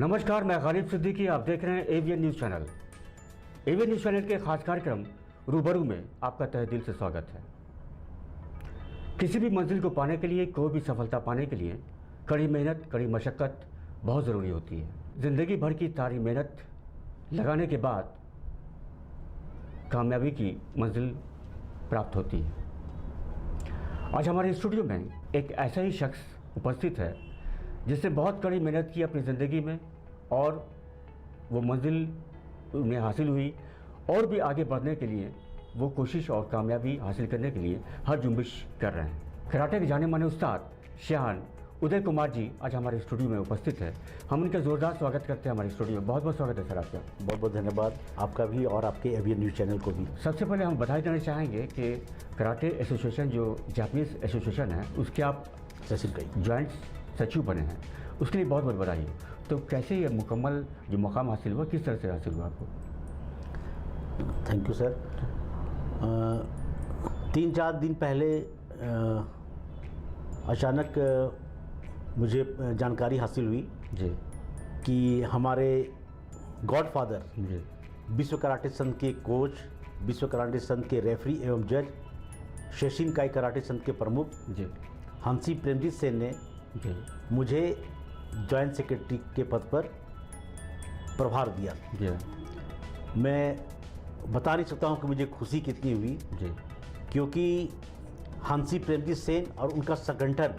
नमस्कार, मैं गालिब सिद्दीकी। आप देख रहे हैं AVN news channel. AVN news channel के खास कार्यक्रम रूबरू में आपका तहे दिल से स्वागत है। किसी भी मंजिल को पाने के लिए, कोई भी सफलता पाने के लिए कड़ी मेहनत, कड़ी मशक्क़त बहुत ज़रूरी होती है। ज़िंदगी भर की सारी मेहनत लगाने के बाद कामयाबी की मंजिल प्राप्त होती है। आज हमारे स्टूडियो में एक ऐसा ही शख्स उपस्थित है जिसने बहुत कड़ी मेहनत की अपनी ज़िंदगी में और वो मंजिल उन्हें हासिल हुई और भी आगे बढ़ने के लिए वो कोशिश और कामयाबी हासिल करने के लिए हर जुम्बिश कर रहे हैं। कराटे के जाने माने उस्ताद शान उदय कुमार जी आज हमारे स्टूडियो में उपस्थित है। हम उनका ज़ोरदार स्वागत करते हैं हमारे स्टूडियो में। बहुत बहुत स्वागत है सर आपका। बहुत बहुत धन्यवाद आपका भी और आपके एवीएन न्यूज़ चैनल को भी। सबसे पहले हम बधाई देना चाहेंगे कि कराटे एसोसिएशन जो जापानीज़ एसोसिएशन है उसके आप जॉइंट सचिव बने हैं, उसके लिए बहुत बहुत बधाई हो। तो कैसे ये मुकम्मल जो मुकाम हासिल हुआ, किस तरह से हासिल हुआ आपको? Thank you sir. 3-4 दिन पहले अचानक मुझे जानकारी हासिल हुई जी कि हमारे गॉडफादर विश्व कराटे संघ के कोच, विश्व कराटे संघ के रेफरी एवं जज, शेशिन काई कराटे संघ के प्रमुख जी हंसी प्रेमजीत सेन ने जी मुझे जॉइंट सेक्रेटरी के पद पर प्रभार दिया। जी मैं बता नहीं सकता हूं कि मुझे खुशी कितनी हुई, जी क्योंकि हंसी प्रेमजीत सेन और उनका संगठन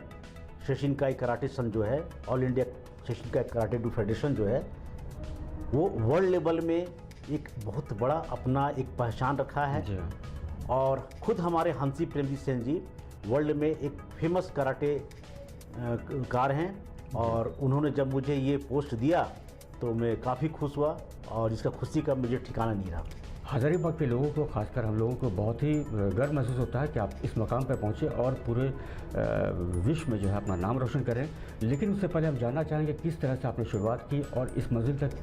शेशिन काई कराटे संघ जो है, ऑल इंडिया शेशिन काई कराटे डू फेडरेशन जो है, वो वर्ल्ड लेवल में एक बहुत बड़ा अपना एक पहचान रखा है। जी और खुद हमारे हंसी प्रेमजीत सेन जी वर्ल्ड में एक फेमस कराटे कार हैं, और उन्होंने जब मुझे ये पोस्ट दिया तो मैं काफ़ी खुश हुआ और इसका खुशी का मुझे ठिकाना नहीं रहा। हज़ारीबाग के लोगों को, खासकर हम लोगों को बहुत ही गर्व महसूस होता है कि आप इस मकाम पर पहुँचे और पूरे विश्व में जो है अपना नाम रोशन करें। लेकिन उससे पहले हम जानना चाहेंगे किस तरह से आपने शुरुआत की और इस मंजिल तक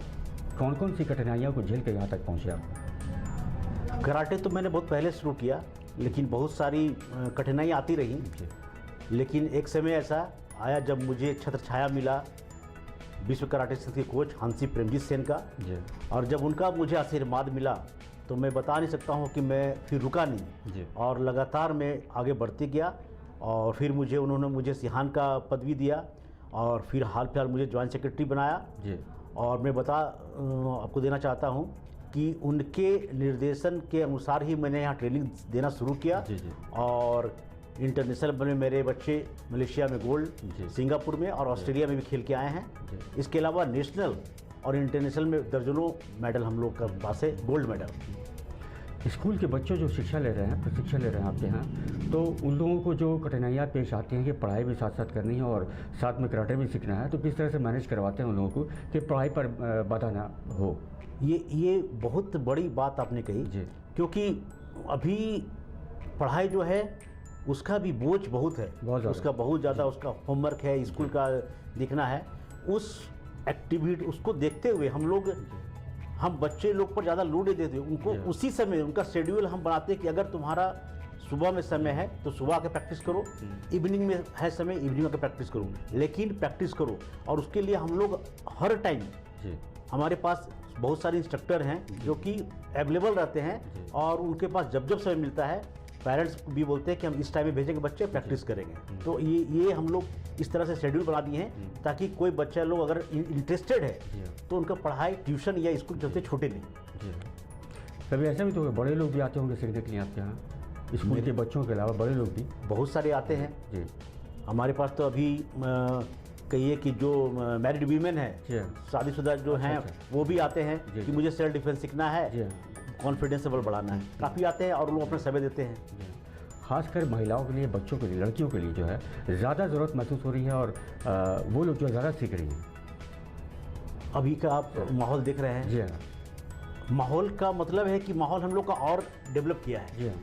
कौन कौन सी कठिनाइयों को झेल कर यहाँ तक पहुँचे आप? कराटे तो मैंने बहुत पहले शुरू किया, लेकिन बहुत सारी कठिनाई आती रही। लेकिन एक समय ऐसा आया जब मुझे छत्र छाया मिला विश्व कराटे संघ के कोच हंसी प्रेमजीत सेन का, और जब उनका मुझे आशीर्वाद मिला तो मैं बता नहीं सकता हूँ कि मैं फिर रुका नहीं और लगातार मैं आगे बढ़ते गया। और फिर उन्होंने मुझे सिहान का पदवी दिया और फिर हाल फिलहाल मुझे जॉइंट सेक्रेटरी बनाया। और मैं आपको देना चाहता हूँ कि उनके निर्देशन के अनुसार ही मैंने यहाँ ट्रेनिंग देना शुरू किया। और इंटरनेशनल में मेरे बच्चे मलेशिया में गोल्ड, सिंगापुर में और ऑस्ट्रेलिया में भी खेल के आए हैं। इसके अलावा नेशनल और इंटरनेशनल में दर्जनों मेडल हम लोग का पास है, गोल्ड मेडल। स्कूल के बच्चे जो शिक्षा ले रहे हैं, प्रशिक्षण ले रहे हैं आपके यहाँ, तो उन लोगों को जो कठिनाइयाँ पेश आती हैं कि पढ़ाई भी साथ साथ करनी है और साथ में कराटे भी सीखना है, तो किस तरह से मैनेज करवाते हैं उन लोगों को कि पढ़ाई पर बाधा ना हो? ये बहुत बड़ी बात आपने कही जी, क्योंकि अभी पढ़ाई जो है उसका भी बोझ बहुत है, उसका बहुत ज़्यादा उसका होमवर्क है, स्कूल का देखना है। उस एक्टिविटी उसको देखते हुए हम बच्चे लोग पर ज़्यादा लोड देते, उनको उसी समय उनका शेड्यूल हम बनाते हैं कि अगर तुम्हारा सुबह में समय है तो सुबह आकर प्रैक्टिस करो, इवनिंग में है समय इवनिंग आकर प्रैक्टिस करो, लेकिन प्रैक्टिस करो। और उसके लिए हम लोग हर टाइम, हमारे पास बहुत सारे इंस्ट्रक्टर हैं जो कि अवेलेबल रहते हैं, और उनके पास जब जब समय मिलता है पेरेंट्स भी बोलते हैं कि हम इस टाइम में भेजेंगे बच्चे प्रैक्टिस करेंगे। तो ये हम लोग इस तरह से शेड्यूल बना दिए हैं ताकि कोई बच्चा लोग अगर इंटरेस्टेड है तो उनका पढ़ाई ट्यूशन या स्कूल चलते छोटे नहीं। कभी ऐसा भी तो बड़े लोग भी आते होंगे सीखने के लिए आपके यहाँ? स्कूल के बच्चों के अलावा बड़े लोग भी बहुत सारे आते हैं जी। हमारे पास तो अभी कहिए कि जो मैरिड वीमेन है, शादीशुदा जो हैं, वो भी आते हैं कि मुझे सेल्फ डिफेंस सीखना है, कॉन्फिडेंस लेवल बढ़ाना है। काफ़ी आते हैं और लोग अपना समय देते हैं। खासकर महिलाओं के लिए, बच्चों के लिए, लड़कियों के लिए जो है ज़्यादा ज़रूरत महसूस हो रही है और वो लोग जो ज़्यादा सीख रही हैं। अभी का आप माहौल देख रहे हैं। जी हाँ। माहौल का मतलब है कि माहौल हम लोग का और डेवलप किया है। जी हाँ।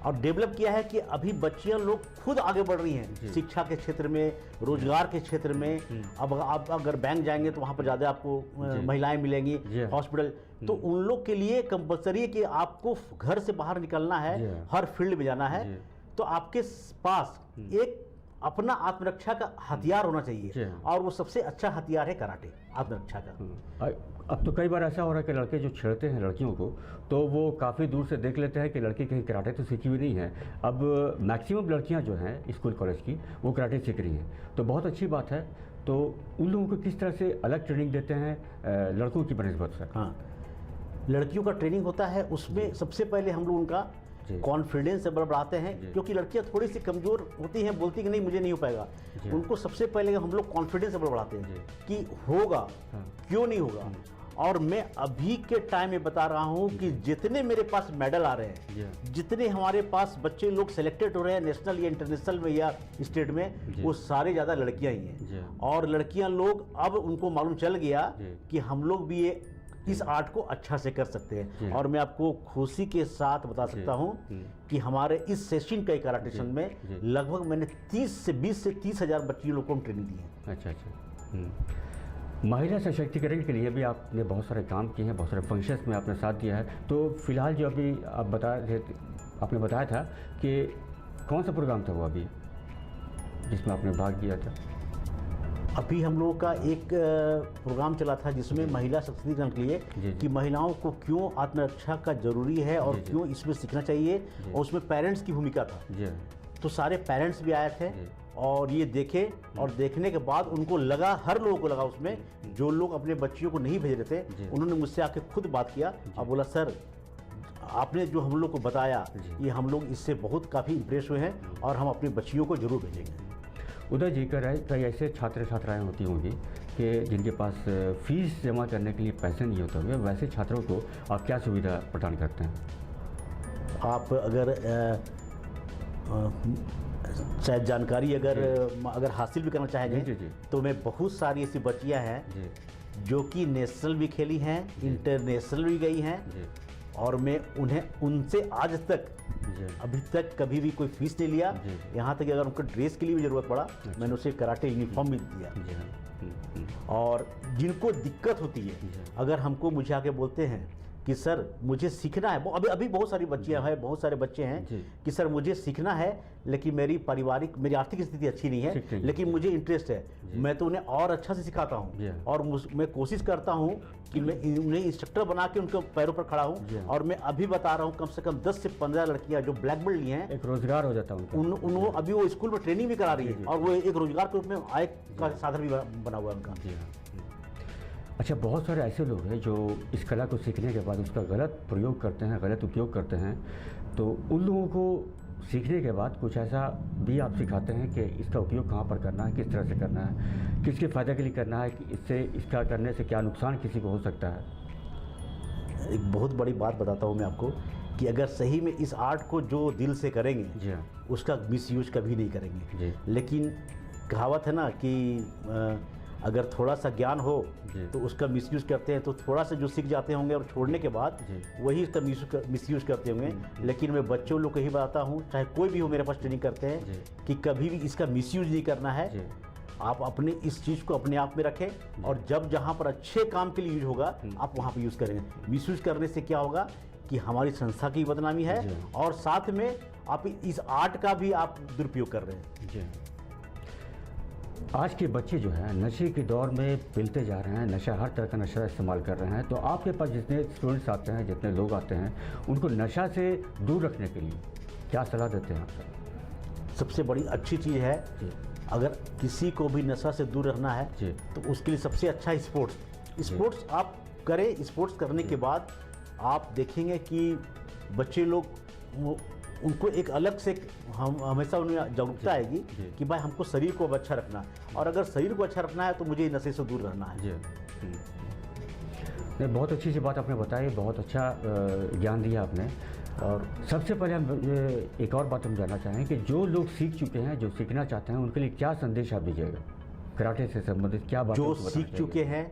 और डेवलप किया है कि अभी बच्चियां लोग खुद आगे बढ़ रही हैं शिक्षा के क्षेत्र में, रोजगार के क्षेत्र में। अब आप अगर बैंक जाएंगे तो वहाँ पर ज़्यादा आपको महिलाएं मिलेंगी, हॉस्पिटल। तो उन लोग के लिए कंपलसरी है कि आपको घर से बाहर निकलना है, हर फील्ड में जाना है, तो आपके पास एक अपना आत्मरक्षा का हथियार होना चाहिए, और वो सबसे अच्छा हथियार है कराटे, आत्मरक्षा का। अब तो कई बार ऐसा हो रहा है कि लड़के जो छेड़ते हैं लड़कियों को, तो वो काफ़ी दूर से देख लेते हैं कि लड़की कहीं कराटे तो सीखी हुई नहीं है। अब मैक्सिमम लड़कियां जो हैं स्कूल कॉलेज की, वो कराटे सीख रही हैं, तो बहुत अच्छी बात है। तो उन लोगों को किस तरह से अलग ट्रेनिंग देते हैं लड़कों की बनस्बत से? हाँ, लड़कियों का ट्रेनिंग होता है, उसमें सबसे पहले हम लोग उनका कॉन्फिडेंस बढ़ाते हैं, क्योंकि लड़कियां थोड़ी सी कमज़ोर होती हैं, बोलती कि नहीं मुझे नहीं हो पाएगा। उनको सबसे पहले हम लोग कॉन्फिडेंस बढ़ाते हैं कि होगा, क्यों नहीं होगा। और मैं अभी के टाइम में बता रहा हूं कि जितने मेरे पास मेडल आ रहे हैं, जितने हमारे पास बच्चे लोग सिलेक्टेड हो रहे हैं नेशनल या इंटरनेशनल में या स्टेट में, वो सारे ज़्यादा लड़कियां ही हैं। और लड़कियां लोग अब उनको मालूम चल गया कि हम लोग भी ये इस आर्ट को अच्छा से कर सकते हैं। और मैं आपको खुशी के साथ बता सकता हूं कि हमारे इस सेशन का कराटे सेशन में लगभग मैंने 20 से 30 हज़ार बच्चियों लोगों को ट्रेनिंग दी है। अच्छा। महिला सशक्तिकरण के लिए भी आपने बहुत सारे काम किए हैं, बहुत सारे फंक्शंस में आपने साथ दिया है। तो फिलहाल जो अभी आप आपने बताया था कि कौन सा प्रोग्राम था वो अभी जिसमें आपने भाग लिया था? अभी हम लोगों का एक प्रोग्राम चला था जिसमें महिला सशक्तिकरण के लिए कि महिलाओं को क्यों आत्मरक्षा का जरूरी है और क्यों इसमें सीखना चाहिए, और उसमें पेरेंट्स की भूमिका था। तो सारे पेरेंट्स भी आए थे और ये देखे, और देखने के बाद उनको लगा, हर लोगों को लगा उसमें, जो लोग अपने बच्चियों को नहीं भेज रहे थे उन्होंने मुझसे आके खुद बात किया और बोला सर आपने जो हम लोग को बताया ये हम लोग इससे बहुत काफ़ी इम्प्रेस हुए हैं और हम अपनी बच्चियों को जरूर भेजेंगे। उदय जी, कई ऐसे छात्र छात्राएं होती होंगी कि जिनके पास फीस जमा करने के लिए पैसे नहीं होते होंगे, वैसे छात्रों को आप क्या सुविधा प्रदान करते हैं? आप अगर शायद जानकारी अगर हासिल भी करना चाहेंगे तो मैं बहुत सारी ऐसी बच्चियां हैं जो कि नेशनल भी खेली हैं, इंटरनेशनल भी गई हैं, और मैं उनसे आज तक अभी तक कभी भी कोई फीस नहीं लिया। यहाँ तक कि अगर उनको ड्रेस के लिए भी ज़रूरत पड़ा मैंने उसे कराटे यूनिफॉर्म भी दिया। और जिनको दिक्कत होती है, अगर मुझे आके बोलते हैं कि सर मुझे सीखना है, अभी बहुत सारी बच्चियां हैं, बहुत सारे बच्चे हैं कि सर मुझे सीखना है लेकिन मेरी आर्थिक स्थिति अच्छी नहीं है, लेकिन मुझे इंटरेस्ट है, मैं तो उन्हें और अच्छा से सिखाता हूं, और मैं कोशिश करता हूं कि मैं उन्हें इंस्ट्रक्टर बना के उनके पैरों पर खड़ा हूं। और मैं अभी बता रहा हूं कम से कम 10 से 15 लड़कियां जो ब्लैक बेल्ट लिए हैं, एक रोजगार हो जाता है अभी वो स्कूल में ट्रेनिंग भी करा रही है और वो एक रोजगार के रूप में आय का साधन भी बना हुआ है उनका। अच्छा, बहुत सारे ऐसे लोग हैं जो इस कला को सीखने के बाद उसका गलत प्रयोग करते हैं, गलत उपयोग करते हैं, तो उन लोगों को सीखने के बाद कुछ ऐसा भी आप सिखाते हैं कि इसका उपयोग कहाँ पर करना है, किस तरह से करना है, किसके फ़ायदे के लिए करना है, कि इसका करने से क्या नुकसान किसी को हो सकता है? एक बहुत बड़ी बात बताता हूँ मैं आपको कि अगर सही में इस आर्ट को जो दिल से करेंगे उसका मिसयूज कभी नहीं करेंगे। लेकिन कहावत है ना कि अगर थोड़ा सा ज्ञान हो तो उसका मिसयूज करते हैं, तो थोड़ा सा जो सीख जाते होंगे और छोड़ने के बाद वही इसका मिसयूज करते होंगे। लेकिन मैं बच्चों लोग को ही बताता हूँ, चाहे कोई भी हो मेरे पास ट्रेनिंग करते हैं, कि कभी भी इसका मिसयूज नहीं करना है। आप अपने इस चीज़ को अपने आप में रखें और जब जहाँ पर अच्छे काम के लिए यूज होगा आप वहाँ पर यूज़ करेंगे। मिसयूज करने से क्या होगा कि हमारी संस्था की बदनामी है और साथ में आप इस आर्ट का भी आप दुरुपयोग कर रहे हैं। आज के बच्चे जो हैं नशे के दौर में पिलते जा रहे हैं, नशा, हर तरह का नशा इस्तेमाल कर रहे हैं। तो आपके पास जितने स्टूडेंट्स आते हैं, जितने लोग आते हैं, उनको नशा से दूर रखने के लिए क्या सलाह देते हैं आप? सबसे बड़ी अच्छी चीज़ है, अगर किसी को भी नशा से दूर रखना है तो उसके लिए सबसे अच्छा स्पोर्ट्स आप करें। स्पोर्ट्स करने के बाद आप देखेंगे कि बच्चे लोग उनको एक अलग से हमेशा उन्हें जागरूकता आएगी कि भाई हमको शरीर को अच्छा रखना है, और अगर शरीर को अच्छा रखना है तो मुझे नशे से दूर रहना है। नहीं, बहुत अच्छी सी बात आपने बताई, बहुत अच्छा ज्ञान दिया आपने। और सबसे पहले हम एक और बात हम जानना चाहें कि जो लोग सीख चुके हैं, जो सीखना चाहते हैं, उनके लिए क्या संदेश आप दीजिएगा कराटे से संबंधित? क्या बात जो सीख चुके हैं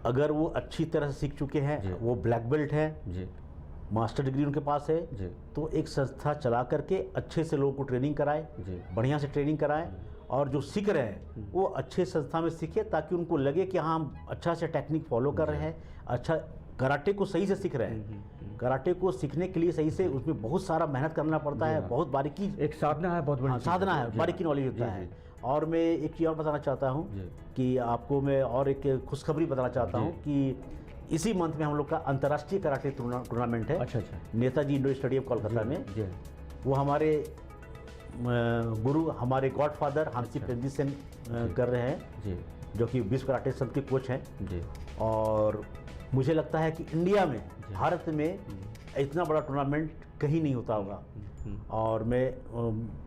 अगर वो अच्छी तरह से सीख चुके हैं, वो ब्लैक बेल्ट है, मास्टर डिग्री उनके पास है, तो एक संस्था चला करके अच्छे से लोगों को ट्रेनिंग कराए, बढ़िया से ट्रेनिंग कराएं, और जो सीख रहे हैं वो अच्छे संस्था में सीखे ताकि उनको लगे कि हाँ हम अच्छा से टेक्निक फॉलो कर रहे हैं, अच्छा कराटे को सही से सीख रहे हैं। कराटे को सीखने के लिए सही से उसमें बहुत सारा मेहनत करना पड़ता है, बहुत बारीकी, एक साधना है, बहुत बड़ी साधना है, बारीकी नॉलेज होता है। और मैं एक चीज़ और बताना चाहता हूँ कि आपको मैं और एक खुशखबरी बताना चाहता हूँ कि इसी मंथ में हम लोग का अंतर्राष्ट्रीय कराटे टूर्नामेंट है। अच्छा। नेताजी इंडोर स्टेडियम कोलकाता में। वो हमारे गुरु, हमारे गॉडफादर हांसी प्रेमजीत सिंह कर रहे हैं, जो कि विश्व कराटे संघ के कोच हैं। और मुझे लगता है कि इंडिया में, भारत में इतना बड़ा टूर्नामेंट कहीं नहीं होता होगा। और मैं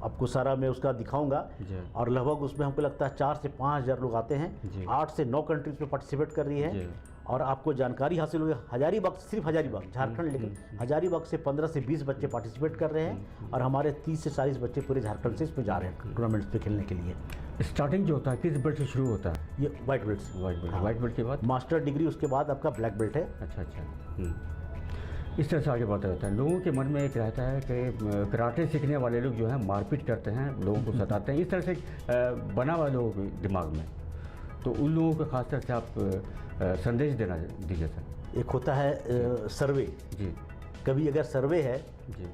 आपको सारा मैं उसका दिखाऊंगा। और लगभग उसमें हमको लगता है 4 से 5 हज़ार लोग आते हैं। 8 से 9 कंट्रीज में पार्टिसिपेट कर रही है। और आपको जानकारी हासिल होगी, हजारीबाग, सिर्फ हजारीबाग झारखंड, लेकिन हजारीबाग से 15 से 20 बच्चे पार्टिसिपेट कर रहे हैं। और हमारे 30 से 40 बच्चे पूरे झारखंड से इसमें जा रहे हैं टूर्नामेंट्स पे खेलने के लिए। स्टार्टिंग जो होता है किस बेल्ट से शुरू होता है? ये वाइट बेल्ट। वाइट बेल्ट के बाद मास्टर डिग्री, उसके बाद आपका ब्लैक बेल्ट है। अच्छा। इस तरह से आगे बढ़ता रहता है। लोगों के मन में एक रहता है कि कराटे सीखने वाले लोग जो हैं मारपीट करते हैं, लोगों को सताते हैं, इस तरह से बना हुआ लोगों के दिमाग में। तो उन लोगों को खास तौर से आप संदेश देना दीजिए सर। एक होता है सर्वे जी। कभी अगर सर्वे है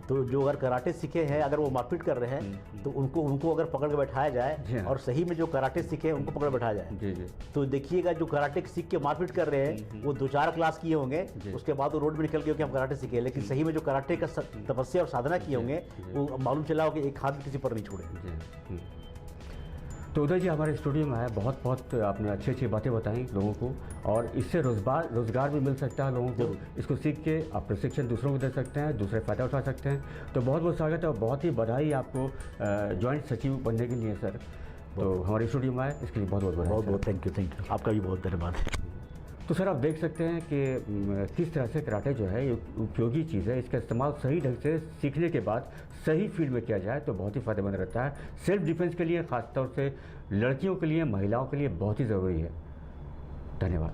तो जो अगर कराटे सीखे हैं, अगर वो मारपीट कर रहे हैं तो उनको अगर पकड़ के बैठाया जाए और सही में जो कराटे सीखे हैं उनको पकड़ बैठाया जाए। तो देखिएगा जो कराटे सीख के मारपीट कर रहे हैं वो 2-4 क्लास किए होंगे, उसके बाद वो रोड में निकल गए कि हम कराटे सीखे, लेकिन सही में जो कराटे का तपस्या और साधना किए होंगे वो मालूम चला हो कि एक हाथ भी किसी पर नहीं छोड़े। तो उदय जी हमारे स्टूडियो में आए, बहुत आपने अच्छी बातें बताई लोगों को, और इससे रोज़गार भी मिल सकता है लोगों को। इसको सीख के आप प्रशिक्षण दूसरों को दे सकते हैं, दूसरे फ़ायदा उठा सकते हैं। तो बहुत बहुत स्वागत है और बहुत ही बधाई आपको जॉइंट सचिव बनने के लिए सर। तो हमारे स्टूडियो में आए इसके लिए बहुत बहुत थैंक यू। आपका भी बहुत धन्यवाद है। तो सर आप देख सकते हैं कि किस तरह से कराटे जो है ये उपयोगी चीज़ है। इसका इस्तेमाल सही ढंग से सीखने के बाद सही फील्ड में किया जाए तो बहुत ही फ़ायदेमंद रहता है। सेल्फ डिफेंस के लिए, ख़ासतौर से लड़कियों के लिए, महिलाओं के लिए बहुत ही ज़रूरी है। धन्यवाद।